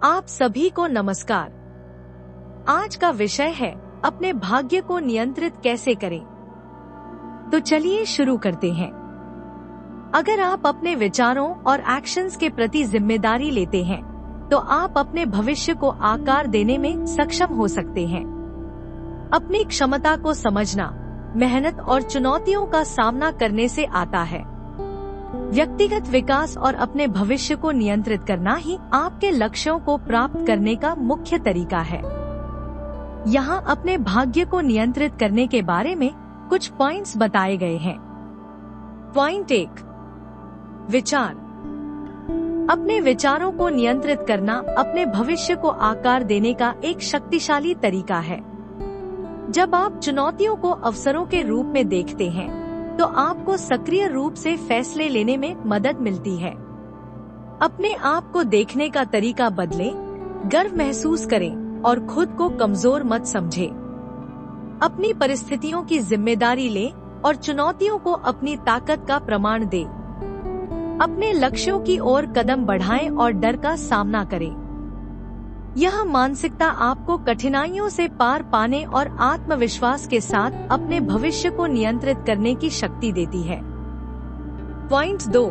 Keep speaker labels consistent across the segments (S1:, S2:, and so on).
S1: आप सभी को नमस्कार। आज का विषय है अपने भाग्य को नियंत्रित कैसे करें। तो चलिए शुरू करते हैं। अगर आप अपने विचारों और एक्शंस के प्रति जिम्मेदारी लेते हैं, तो आप अपने भविष्य को आकार देने में सक्षम हो सकते हैं। अपनी क्षमता को समझना मेहनत और चुनौतियों का सामना करने से आता है। व्यक्तिगत विकास और अपने भविष्य को नियंत्रित करना ही आपके लक्ष्यों को प्राप्त करने का मुख्य तरीका है। यहाँ अपने भाग्य को नियंत्रित करने के बारे में कुछ पॉइंट्स बताए गए हैं। पॉइंट 1, विचार। अपने विचारों को नियंत्रित करना अपने भविष्य को आकार देने का एक शक्तिशाली तरीका है। जब आप चुनौतियों को अवसरों के रूप में देखते हैं, तो आपको सक्रिय रूप से फैसले लेने में मदद मिलती है। अपने आप को देखने का तरीका बदलें, गर्व महसूस करें और खुद को कमजोर मत समझें। अपनी परिस्थितियों की जिम्मेदारी लें और चुनौतियों को अपनी ताकत का प्रमाण दें। अपने लक्ष्यों की ओर कदम बढ़ाएं और डर का सामना करें। यह मानसिकता आपको कठिनाइयों से पार पाने और आत्मविश्वास के साथ अपने भविष्य को नियंत्रित करने की शक्ति देती है। पॉइंट 2,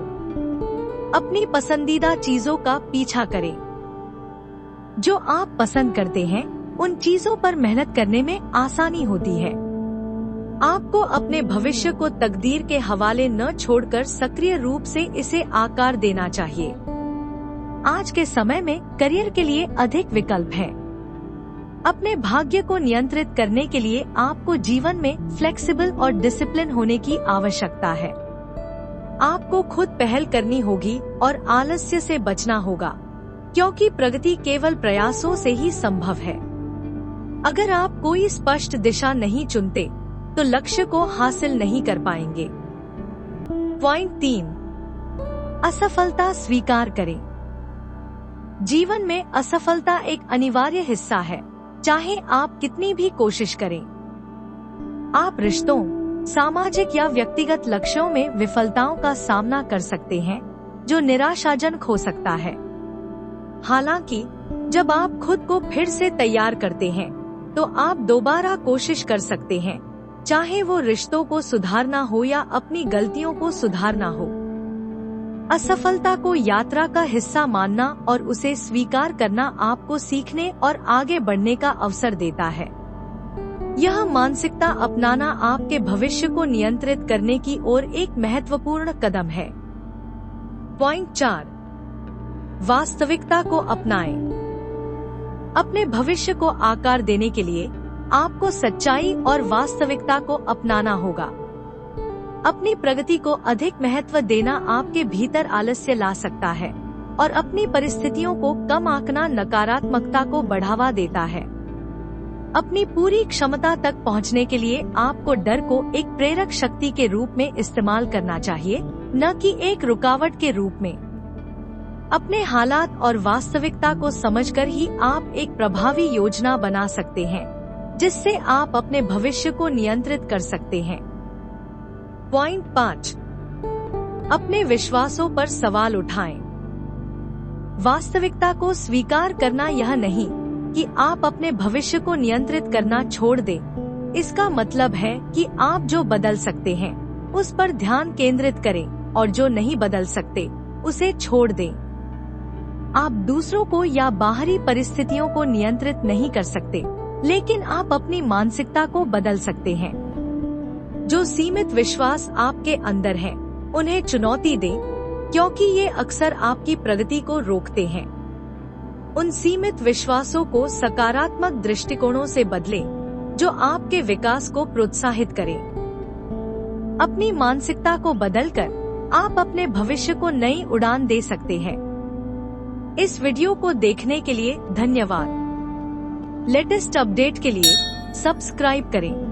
S1: अपनी पसंदीदा चीजों का पीछा करें। जो आप पसंद करते हैं, उन चीजों पर मेहनत करने में आसानी होती है। आपको अपने भविष्य को तकदीर के हवाले न छोड़कर सक्रिय रूप से इसे आकार देना चाहिए। आज के समय में करियर के लिए अधिक विकल्प हैं। अपने भाग्य को नियंत्रित करने के लिए आपको जीवन में फ्लेक्सिबल और डिसिप्लिन होने की आवश्यकता है। आपको खुद पहल करनी होगी और आलस्य से बचना होगा, क्योंकि प्रगति केवल प्रयासों से ही संभव है। अगर आप कोई स्पष्ट दिशा नहीं चुनते, तो लक्ष्य को हासिल नहीं कर पाएंगे। पॉइंट 3, असफलता स्वीकार करें। जीवन में असफलता एक अनिवार्य हिस्सा है, चाहे आप कितनी भी कोशिश करें। आप रिश्तों, सामाजिक या व्यक्तिगत लक्ष्यों में विफलताओं का सामना कर सकते हैं, जो निराशाजनक हो सकता है। हालांकि जब आप खुद को फिर से तैयार करते हैं, तो आप दोबारा कोशिश कर सकते हैं, चाहे वो रिश्तों को सुधारना हो या अपनी गलतियों को सुधारना हो। असफलता को यात्रा का हिस्सा मानना और उसे स्वीकार करना आपको सीखने और आगे बढ़ने का अवसर देता है। यह मानसिकता अपनाना आपके भविष्य को नियंत्रित करने की ओर एक महत्वपूर्ण कदम है। पॉइंट 4, वास्तविकता को अपनाएं। अपने भविष्य को आकार देने के लिए आपको सच्चाई और वास्तविकता को अपनाना होगा। अपनी प्रगति को अधिक महत्व देना आपके भीतर आलस्य ला सकता है और अपनी परिस्थितियों को कम आंकना नकारात्मकता को बढ़ावा देता है। अपनी पूरी क्षमता तक पहुंचने के लिए आपको डर को एक प्रेरक शक्ति के रूप में इस्तेमाल करना चाहिए, न कि एक रुकावट के रूप में। अपने हालात और वास्तविकता को समझकर ही आप एक प्रभावी योजना बना सकते हैं, जिससे आप अपने भविष्य को नियंत्रित कर सकते हैं। पॉइंट 5, अपने विश्वासों पर सवाल उठाएं। वास्तविकता को स्वीकार करना यह नहीं कि आप अपने भविष्य को नियंत्रित करना छोड़ दें। इसका मतलब है कि आप जो बदल सकते हैं, उस पर ध्यान केंद्रित करें और जो नहीं बदल सकते, उसे छोड़ दें। आप दूसरों को या बाहरी परिस्थितियों को नियंत्रित नहीं कर सकते, लेकिन आप अपनी मानसिकता को बदल सकते हैं। जो सीमित विश्वास आपके अंदर हैं, उन्हें चुनौती दें, क्योंकि ये अक्सर आपकी प्रगति को रोकते हैं। उन सीमित विश्वासों को सकारात्मक दृष्टिकोणों से बदलें, जो आपके विकास को प्रोत्साहित करें। अपनी मानसिकता को बदलकर आप अपने भविष्य को नई उड़ान दे सकते हैं। इस वीडियो को देखने के लिए धन्यवाद। लेटेस्ट अपडेट के लिए सब्सक्राइब करें।